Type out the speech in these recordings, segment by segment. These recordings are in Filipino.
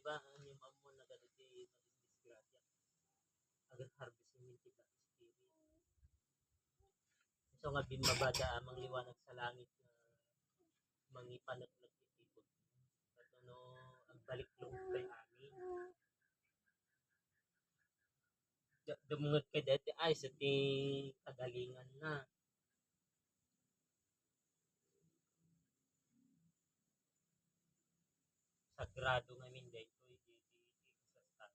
ba? Ang yung amo na gado di madisgrasya. Agad harvest yung minti Black Spirit. So nga binmabada amang liwanag sa langit na mangipanot nagtitipod. At ano, ang balik loob kay amin. Dumungad kay dati ay sa ti kagalingan na. Sagrado nga min dito di sa start.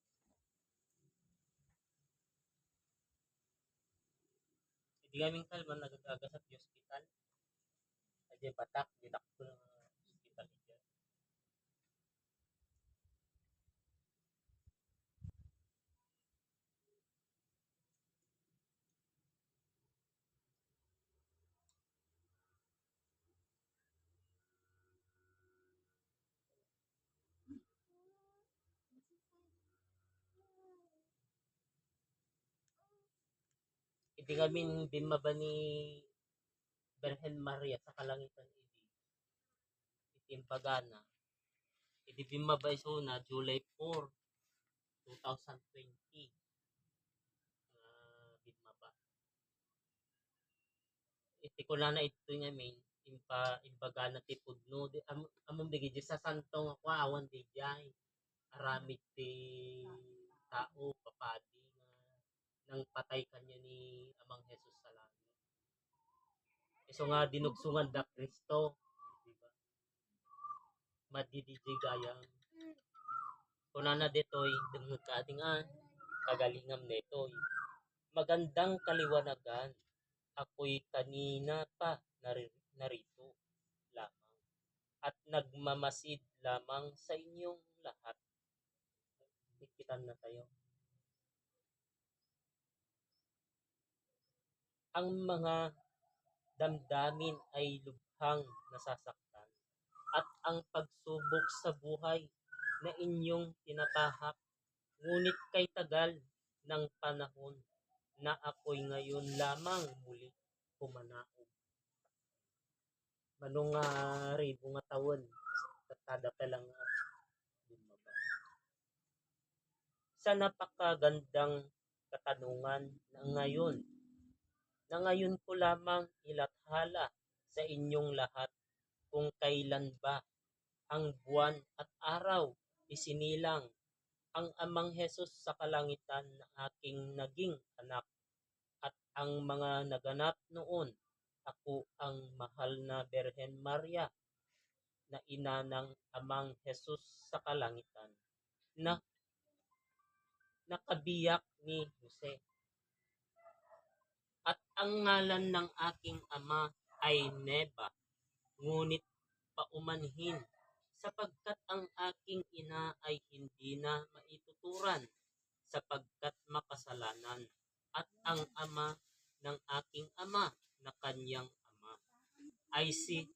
Hindi kaming kalman nagagaga sa hospital. Aja batak didakto ng hospital ija. Hindi kami binmaba ni Berhen Maria sa kalangitan itimpagana. Idi binmaba iso na July 4, 2020. Binmaba. Iti ko na ito nga main impagana ti pudno di among bigi sa santong ako awan di jay aramid ti tao papadi nga nang patay kanya ni Amang Jesus sa langit. So nga dinugsungan da Kristo, di ba? Madidiji gayang kunana detoy dengeg ka atingan kagalingam netoy. Magandang kaliwanagan ako'y kanina pa narito lamang at nagmamasid lamang sa inyong lahat. Ikitan na tayo. Ang mga damdamin ay lubhang nasasaktan at ang pagsubok sa buhay na inyong tinatahak. Ngunit kay tagal ng panahon na ako'y ngayon lamang muli pumanaog. Manong ribo nga tawon tatada ka lang bumaba. Sa napakagandang katanungan na ngayon ko lamang ilathala sa inyong lahat kung kailan ba ang buwan at araw isinilang ang Amang Jesus sa kalangitan na aking naging anak at ang mga naganap noon. Ako ang mahal na Berhen Maria na ina ng Amang Jesus sa kalangitan na nakabiyak ni Jose. At ang ngalan ng aking ama ay Neba, ngunit paumanhin sapagkat ang aking ina ay hindi na maituturan sapagkat makasalanan at ang ama ng aking ama na kanyang ama ay si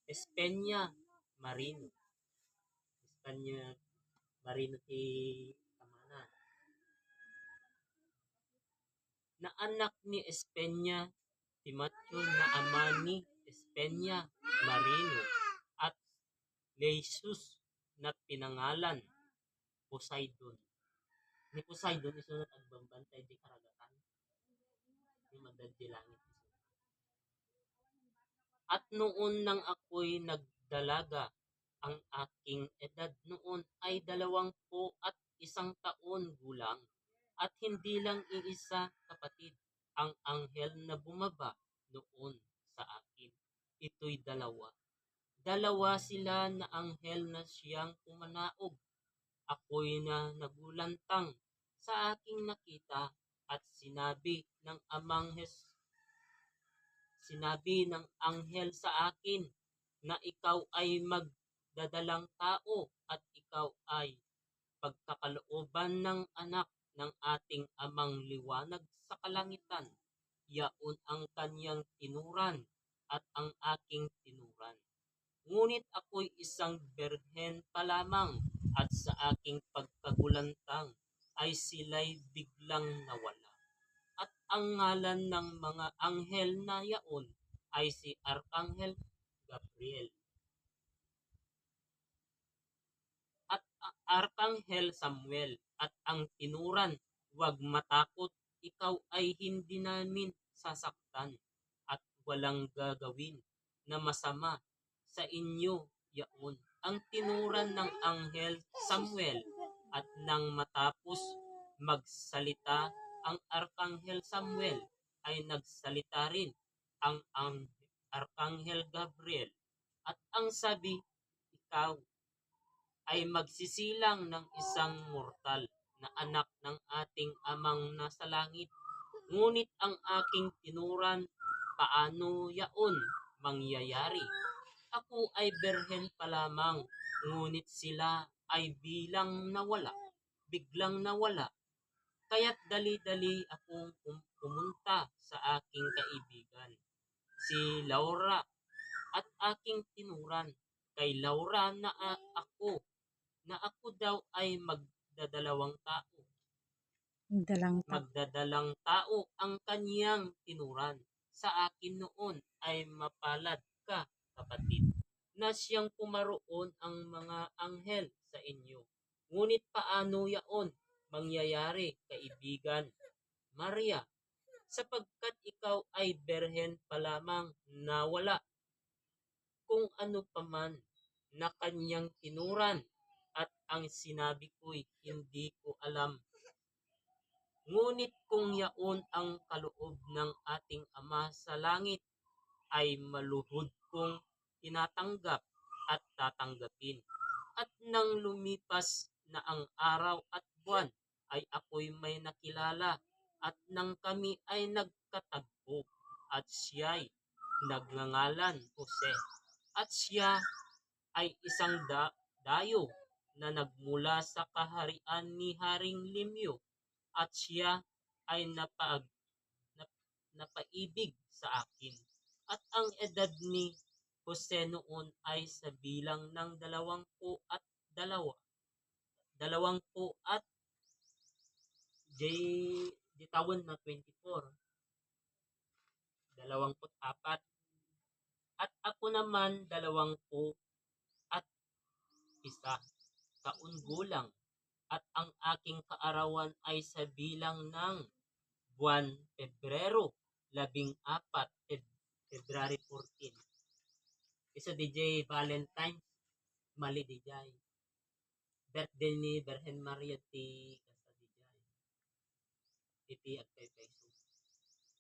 Espenya Marino. Espenya Marino ti kamana. Na anak ni Espenya ti Matthew na ama ni Espenya Marino at Jesus na pinangalan Poseidon. Ni Poseidon iso na agbambantay di karagatan. Ni madaddi langit iso. At noon nang ako'y nagdalaga, ang aking edad noon ay 21 gulang at hindi lang iisa kapatid ang anghel na bumaba noon sa akin. Ito'y dalawa. Dalawa sila na anghel na siyang pumanaog. Ako'y na nagulantang sa aking nakita at sinabi ng anghel sa akin na ikaw ay magdadalang tao at ikaw ay pagkakalooban ng anak ng ating Amang liwanag sa kalangitan. Yaon ang kanyang tinuran at ang aking tinuran. Ngunit ako'y isang berhen pa lamang at sa aking pagkagulantang ay sila'y biglang nawala. At ang ngalan ng mga anghel na yaon ay si Arkanghel Gabriel. At Arkanghel Samuel at ang tinuran, "Huwag matakot, ikaw ay hindi namin sasaktan at walang gagawin na masama sa inyo yaon." Ang tinuran ng Anghel Samuel at nang matapos magsalita ang Arkanghel Samuel ay nagsalita rin ang Arkanghel Gabriel at ang sabi, "Ikaw ay magsisilang ng isang mortal na anak ng ating amang nasa langit. Ngunit ang aking tinuran, paano yaon mangyayari? Ako ay berhen pa lamang, ngunit sila ay biglang nawala. Kaya't dali-dali akong pumunta sa aking kaibigan, si Laura, at aking tinuran kay Laura na ako daw ay Dalang magdadalang tao ang kaniyang tinuran. Sa akin noon ay mapalad ka, kapatid, na siyang pumaroon ang mga anghel sa inyo. Ngunit paano yaon mangyayari, kaibigan Maria, sapagkat ikaw ay berhen pa lamang na wala kung ano paman na kanyang tinuran, at ang sinabi ko'y hindi ko alam. Ngunit kung yaon ang kaloob ng ating Ama sa langit, ay maluhod kong tinatanggap at tatanggapin. At nang lumipas na ang araw at buwan, ay ako'y may nakilala, at nang kami ay nagkatagpo, at siya'y nagngangalan Jose. At siya ay isang dayo na nagmula sa kaharian ni Haring Limyo, at siya ay napaibig sa akin. At ang edad ni Jose noon ay sa bilang ng 22 di taon na 24, 24, at ako naman 21 taon gulang, at ang aking kaarawan ay sa bilang ng buwan Pebrero 14, February 14. Isa DJ Valentine, mali DJ. Birthday ni Berhen Maria ti kasa DJ. Titi at kay peso.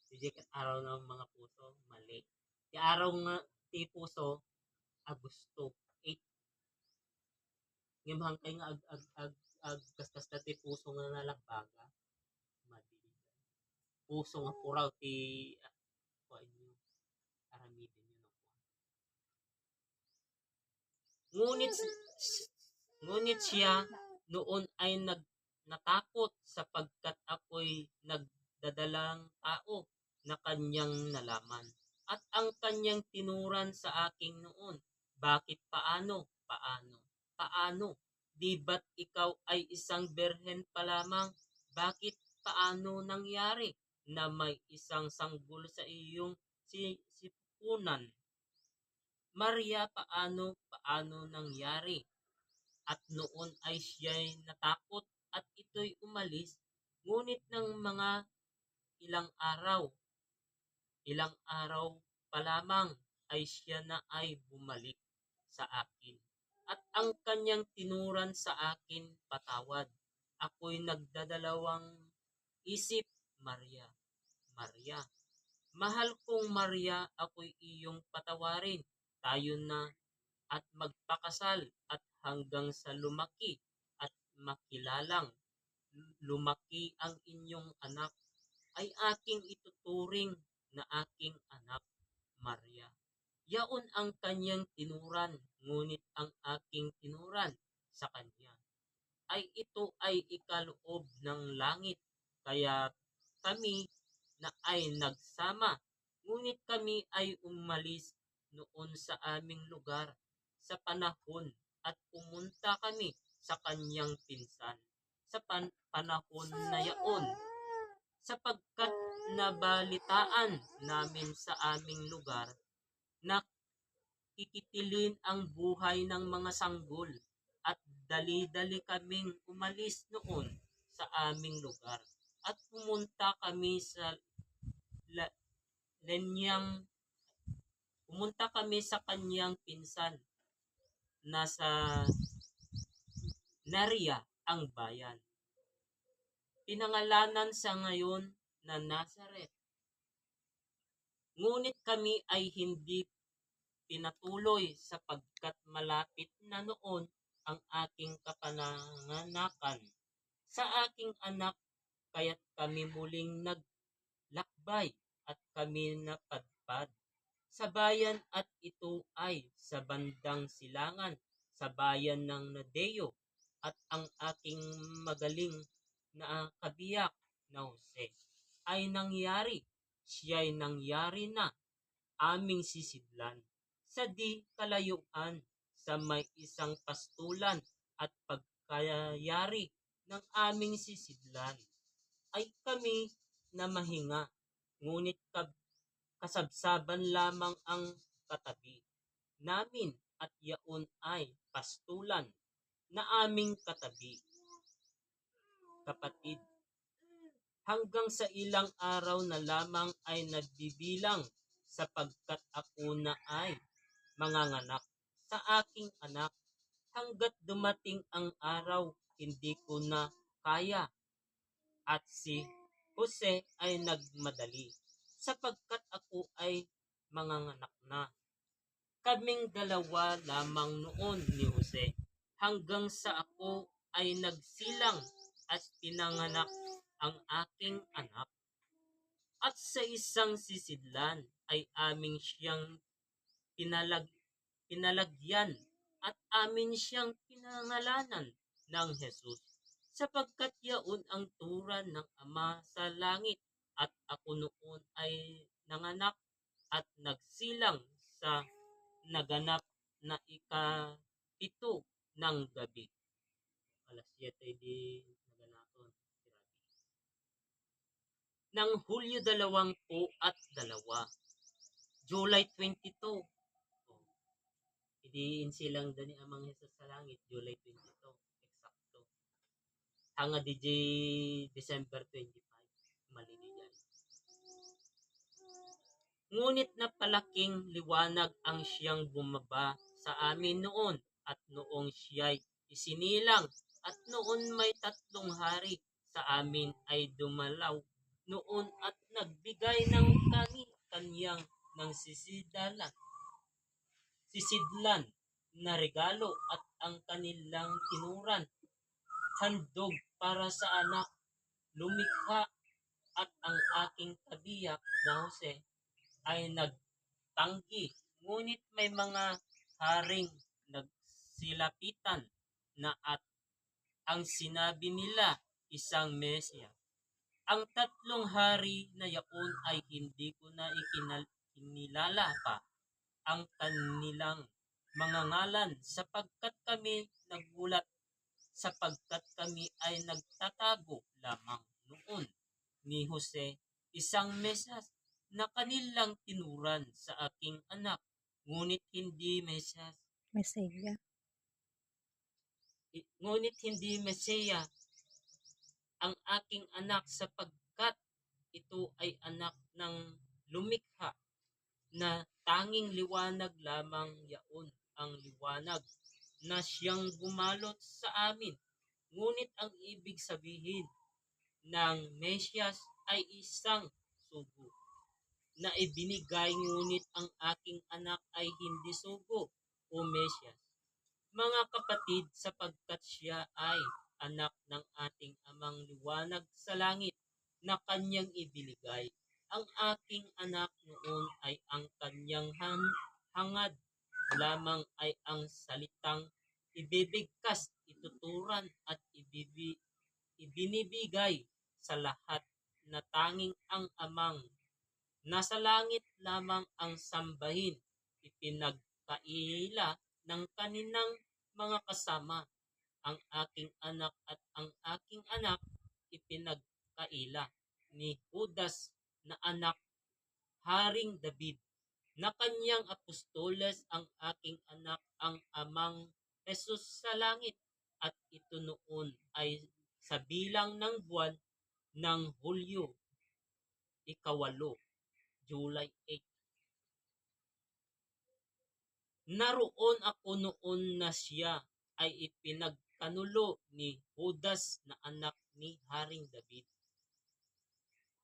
DJ kat araw ng mga puso, mali. Ti araw nga ti puso, Agosto 8. Ngimhang kay nga kastas na ti puso nga nalagbaga. Mali. Puso nga puraw ti kuha inyo. Aramidin nyo ng kuha. Ngunit siya noon ay natakot sapagkat ako'y nagdadalang tao na kanyang nalaman. At ang kanyang tinuran sa akin noon, "Bakit paano? Paano? Di ba't ikaw ay isang berhen pa lamang? Bakit paano nangyari na may isang sanggol sa iyong sipunan? Maria, paano nangyari?" At noon ay siya'y natakot at ito'y umalis, ngunit ng mga ilang araw pa lamang ay siya na ay bumalik sa akin. At ang kanyang tinuran sa akin, "Patawad." Ako'y nagdadalawang isip, Maria, mahal kong Maria, ako'y iyong patawarin. Tayo na at magpakasal, at hanggang sa lumaki at makilalang lumaki ang inyong anak, ay aking ituturing na aking anak, Maria. Yaon ang kanyang tinuran, ngunit ang aking tinuran sa kanya ay ito ay ikaloob ng langit. Kaya kami na ay nagsama, ngunit kami ay umalis noon sa aming lugar sa panahon, at pumunta kami sa kanyang pinsan sa panahon na yaon, sapagkat nabalitaan namin sa aming lugar na kikitilin ang buhay ng mga sanggol, at dali-dali kaming umalis noon sa aming lugar at la- lenyang pumunta kami sa kanyang pinsan na sa Naria ang bayan. Pinangalanan sa ngayon na Nazareth. Ngunit kami ay hindi pinatuloy sapagkat malapit na noon ang aking kapananganakan sa aking anak, kaya't kami muling naglakbay at kami napadpad sa bayan at ito ay sa bandang silangan sa bayan ng Nadeo at ang aking magaling na kabiyak na Jose siya'y nangyari na aming sisidlan sa di kalayuan sa may isang pastulan at pagkayari ng aming sisidlan ay kami na mahinga, ngunit kasabsaban lamang ang katabi namin at yaon ay pastulan na aming katabi. Kapatid, hanggang sa ilang araw na lamang ay nabibilang sapagkat ako na ay manganganak sa aking anak hanggat dumating ang araw hindi ko na kaya at si Jose ay nagmadali sapagkat ako ay manganganak na. Kaming dalawa lamang noon ni Jose hanggang sa ako ay nagsilang at pinanganak ang aking anak. At sa isang sisidlan ay aming siyang pinalagyan at amin siyang pinangalanan ng Jesus sapagkat yaon ang turan ng Ama sa langit at ako noon ay nanganak at nagsilang sa naganap na ikapito ng gabi. Alas 7 di naganaton. Ng Hulyo 22, July 22. Idiin silang dani amang Hesus sa langit, July 22, eksakto. Hanga DJ December 25, mali diyan. Ngunit napalaking liwanag ang siyang bumaba sa amin noon at noong siya'y isinilang at noon may 3 hari sa amin ay dumalaw noon at nagbigay ng kanyang ng sisidlan na regalo at ang kanilang tinuran handog para sa anak lumikha at ang aking kabiyak na Jose ay nagtanggi ngunit may mga haring nagsilapitan na at ang sinabi nila isang Mesya. Ang 3 hari na yaon ay hindi ko na kinilala pa ang kanilang mga ngalan sapagkat kami nagulat sapagkat kami ay nagtatago lamang noon ni Jose isang Mesiyas na kanilang tinuran sa aking anak ngunit hindi Mesiyas Mesaya. ngunit hindi Mesaya ang aking anak sapagkat ito ay anak ng lumikha na tanging liwanag lamang yaon ang liwanag na siyang bumalot sa amin. Ngunit ang ibig sabihin ng Mesiyas ay isang sugo na ibinigay ngunit ang aking anak ay hindi sugo o Mesiyas. Mga kapatid, sapagkat siya ay anak ng ating amang liwanag sa langit na kanyang ibinigay. Ang aking anak noon ay ang kanyang hangad lamang ay ang salitang ibibigkas, ituturan at ibinibigay sa lahat na tanging ang amang nasa langit lamang ang sambahin, ipinagkaila ng kaninang mga kasama ang aking anak at ang aking anak ipinagkaila ni Judas na anak Haring David na kanyang apostoles ang aking anak ang amang Jesus sa langit at ito noon ay sa bilang ng buwan ng Hulyo, ikawalo, July 8. Naroon ako noon na siya ay ipinagkanulo ni Judas na anak ni Haring David.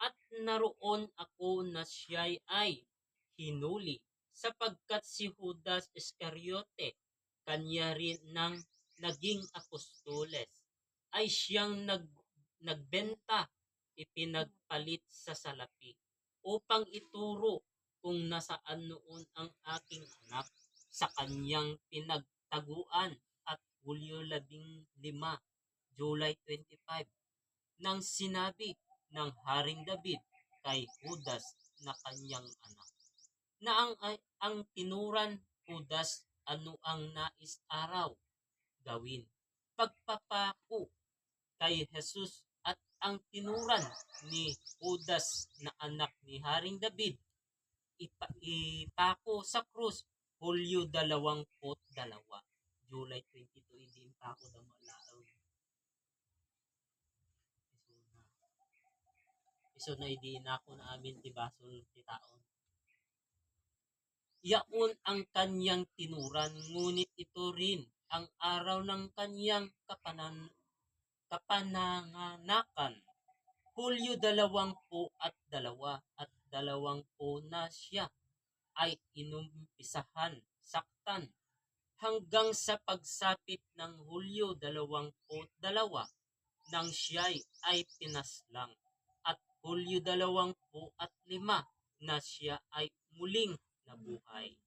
At naroon ako na siya ay hinuli sapagkat si Judas Iscariote, kanya rin ng naging apostoles, ay siyang nagbenta, ipinagpalit sa salapi, upang ituro kung nasaan noon ang aking anak sa kanyang pinagtaguan at Hulyo 15, July 25, nang sinabi ng Haring David kay Judas na kanyang anak, na ang tinuran Judas ano ang nais araw gawin, pagpapako kay Jesus, at ang tinuran ni Judas na anak ni Haring David ipako sa krus Hulyo 22, July 22, hindi pa ako damalaw. Iso na hindi na ako na amin tibasol ti taon. Yaon ang kanyang tinuran, ngunit ito rin ang araw ng kanyang kapananganakan. Hulyo 22 at 20 na siya ay inumpisahan saktan hanggang sa pagsapit ng Hulyo 22 nang siya ay pinaslang, at Hulyo 25 na siya ay muling nabuhay.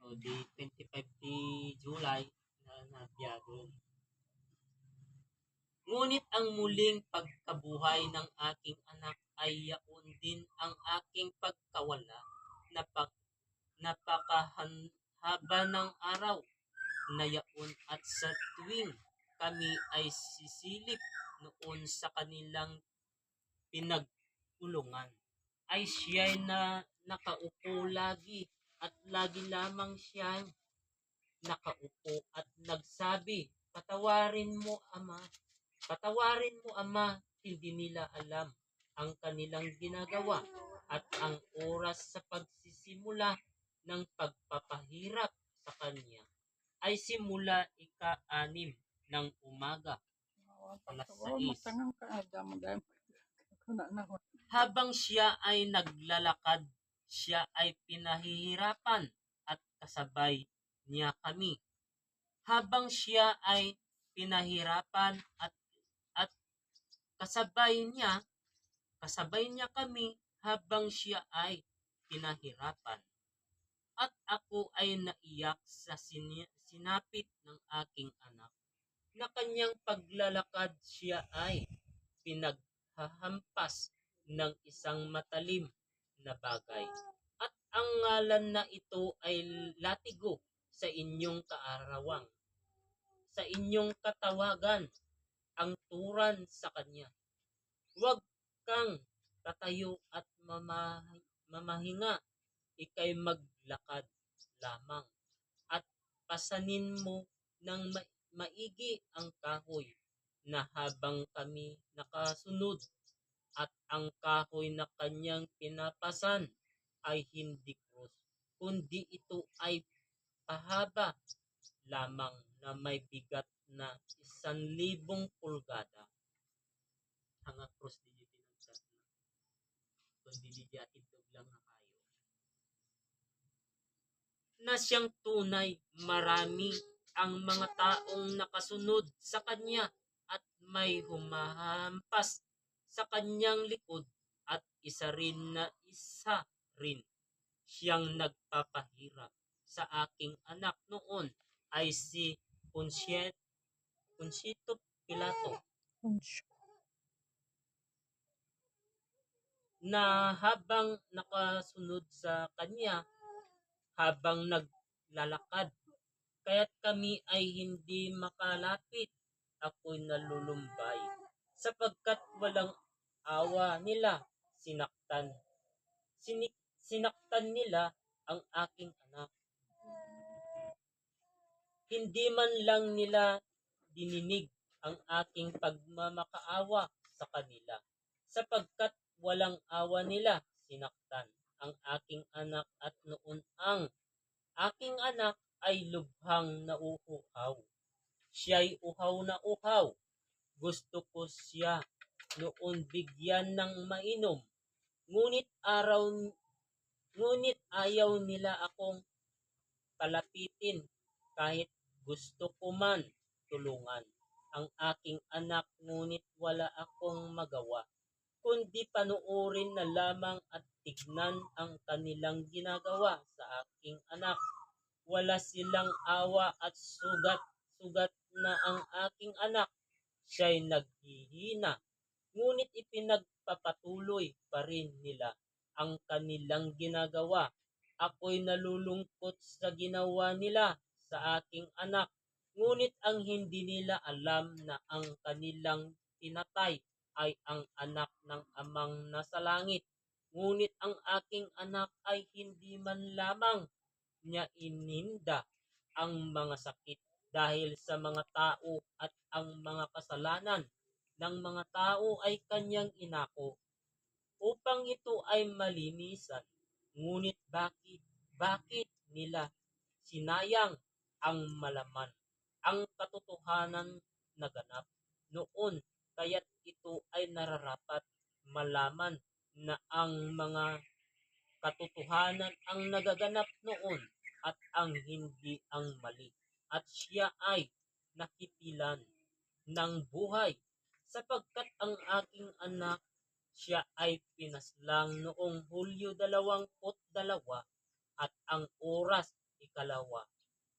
O di 25 di July na nabiyagong. Ngunit ang muling pagkabuhay ng aking anak ay yaon din ang aking pagkawala na napakahaba ng araw na yaon, at sa tuwing kami ay sisilip noon sa kanilang pinagulungan, ay siya'y na nakaupo lagi, at lagi lamang siya'y nakaupo at nagsabi, Patawarin mo ama, hindi nila alam ang kanilang ginagawa. At ang oras sa pagsisimula ng pagpapahirap sa kanya ay simula ika-6 ng umaga, alas 6. Habang siya ay naglalakad, siya ay pinahihirapan at kasabay niya kami. Habang siya ay pinahirapan at kasabay niya kami habang siya ay pinahirapan. At ako ay naiyak sa sinapit ng aking anak, na kanyang paglalakad siya ay pinaghahampas ng isang matalim na bagay. At ang ngalan na ito ay latigo sa inyong kaarawang, sa inyong katawagan, ang turan sa kanya. Huwag kang tatayo at mamahinga, ikay maglakad lamang, at pasanin mo ng maigi ang kahoy na habang kami nakasunod, at ang kahoy na kanyang pinapasan ay hindi krus, kundi ito ay pahaba lamang na may bigat na 1,000 pulgada. Hanga krus di pinagsat na, kundi di atidog lang na kayo. Na siyang tunay, marami ang mga taong nakasunod sa kanya, at may humahampas sa kanyang likod, at isa rin siyang nagpapahirap sa aking anak noon ay si Ponsito Pilato, na habang nakasunod sa kanya habang naglalakad, kaya't kami ay hindi makalapit, ako'y nalulumbay, sapagkat walang awa nila, sinaktan nila ang aking anak. Hindi man lang nila dininig ang aking pagmamakaawa sa kanila, sapagkat walang awa nila sinaktan ang aking anak at noon ang aking anak ay lubhang nauuhaw. Siya'y uhaw na uhaw. Gusto ko siya noon bigyan ng mainom, ngunit ngunit ayaw nila akong kalapitin kahit gusto ko man tulungan ang aking anak, ngunit wala akong magawa kundi panuorin na lamang at tignan ang kanilang ginagawa sa aking anak. Wala silang awa at sugat na ang aking anak. Siya'y naghihina, ngunit ipinagpapatuloy pa rin nila ang kanilang ginagawa. Ako'y nalulungkot sa ginawa nila sa aking anak, ngunit ang hindi nila alam na ang kanilang pinatay ay ang anak ng amang nasa langit. Ngunit ang aking anak ay hindi man lamang niya ininda ang mga sakit dahil sa mga tao at ang mga kasalanan ng mga tao ay kanyang inako upang ito ay malinisan. Ngunit bakit nila sinayang ang malaman, ang katotohanan na ganap noon, kaya't ito ay nararapat malaman na ang mga katotohanan ang nagaganap noon at ang hindi ang mali. At siya ay nakipilan ng buhay sapagkat ang aking anak siya ay pinaslang noong Hulyo 22 at ang oras ikalawa,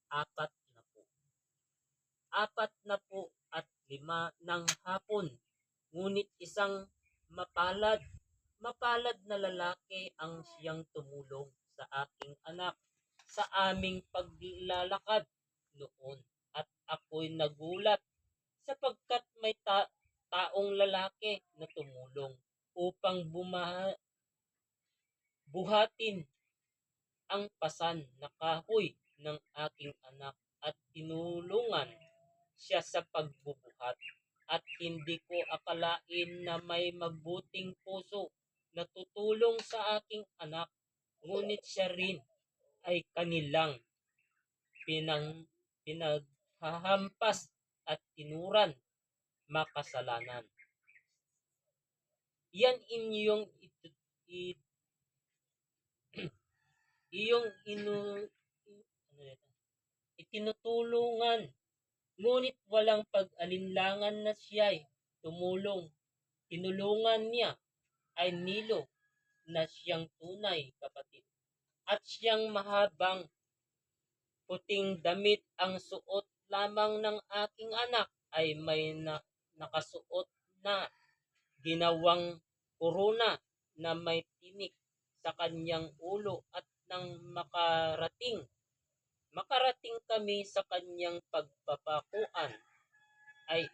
4:45 ng hapon. Ngunit isang mapalad na lalaki ang siyang tumulong sa aking anak sa aming paglalakad noon, at ako'y nagulat sapagkat may taong lalaki na tumulong upang buhatin ang pasan na kahoy ng aking anak at tinulungan siya sa pagbubuhat. At hindi ko akalain na may mabuting puso na tutulong sa aking anak, ngunit siya rin ay kanilang pinaghahampas at tinuran makasalanan. Yan itinutulungan, ngunit walang pag-alinlangan na siya'y tumulong. Tinulungan niya ay Nilo na siyang tunay kapatid, at siyang mahabang puting damit ang suot lamang ng aking anak ay may nakasuot na ginawang korona na may tinik sa kanyang ulo. At nang makarating kami sa kanyang pagpapakuan ay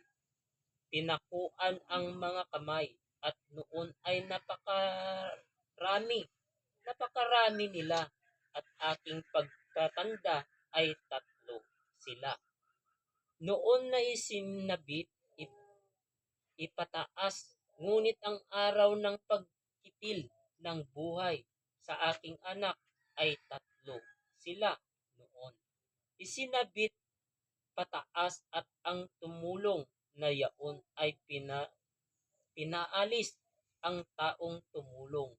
pinakuan ang mga kamay, at noon ay napakarami nila, at aking pagkatanda ay 3 sila. Noon na isinabit ipataas, ngunit ang araw ng pagkitil ng buhay sa aking anak ay 3 sila noon. Isinabit pataas, at ang tumulong na yaon ay pinaalis ang taong tumulong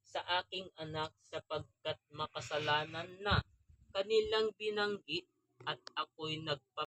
sa aking anak sapagkat makasalanan na kanilang binanggit, at ako'y